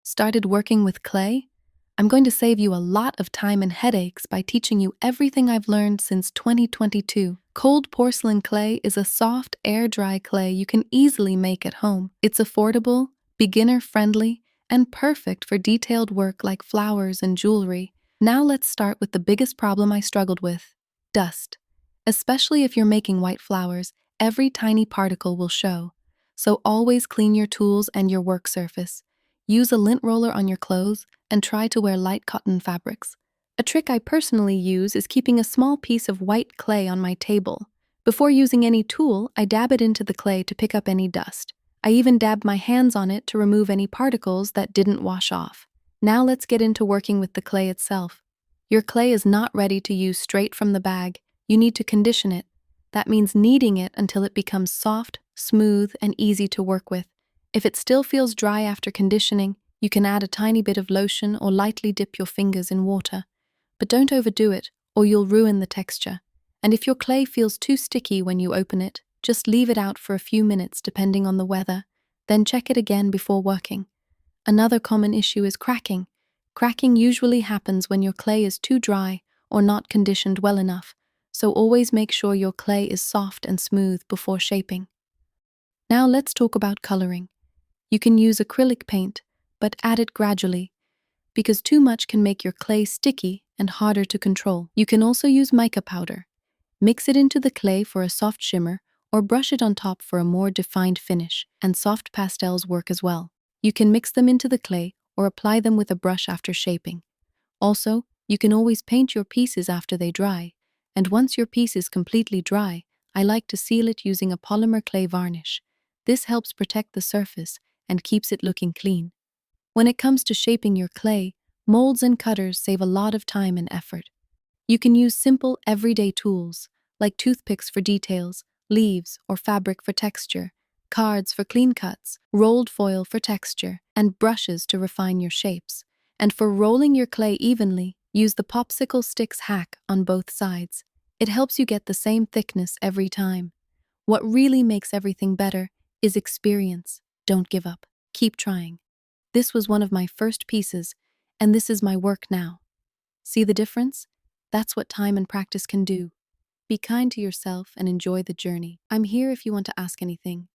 Started working with clay? I'm going to save you a lot of time and headaches by teaching you everything I've learned since 2022. Cold porcelain clay is a soft, air-dry clay you can easily make at home. It's affordable, beginner-friendly, and perfect for detailed work like flowers and jewelry. Now let's start with the biggest problem I struggled with: dust. Especially if you're making white flowers, every tiny particle will show. So always clean your tools and your work surface. Use a lint roller on your clothes and try to wear light cotton fabrics. A trick I personally use is keeping a small piece of white clay on my table. Before using any tool, I dab it into the clay to pick up any dust. I even dab my hands on it to remove any particles that didn't wash off. Now let's get into working with the clay itself. Your clay is not ready to use straight from the bag. You need to condition it. That means kneading it until it becomes soft, smooth, and easy to work with. If it still feels dry after conditioning, you can add a tiny bit of lotion or lightly dip your fingers in water. But don't overdo it, or you'll ruin the texture. And if your clay feels too sticky when you open it, just leave it out for a few minutes depending on the weather, then check it again before working. Another common issue is cracking. Cracking usually happens when your clay is too dry or not conditioned well enough, so always make sure your clay is soft and smooth before shaping. Now let's talk about coloring. You can use acrylic paint, but add it gradually, because too much can make your clay sticky and harder to control. You can also use mica powder. Mix it into the clay for a soft shimmer, or brush it on top for a more defined finish, and soft pastels work as well. You can mix them into the clay or apply them with a brush after shaping. Also, you can always paint your pieces after they dry, and once your piece is completely dry, I like to seal it using a polymer clay varnish. This helps protect the surface and keeps it looking clean. When it comes to shaping your clay, molds and cutters save a lot of time and effort. You can use simple, everyday tools, like toothpicks for details, leaves or fabric for texture, cards for clean cuts, rolled foil for texture, and brushes to refine your shapes. And for rolling your clay evenly, use the popsicle sticks hack on both sides. It helps you get the same thickness every time. What really makes everything better is experience. Don't give up. Keep trying. This was one of my first pieces, and this is my work now. See the difference? That's what time and practice can do. Be kind to yourself and enjoy the journey. I'm here if you want to ask anything.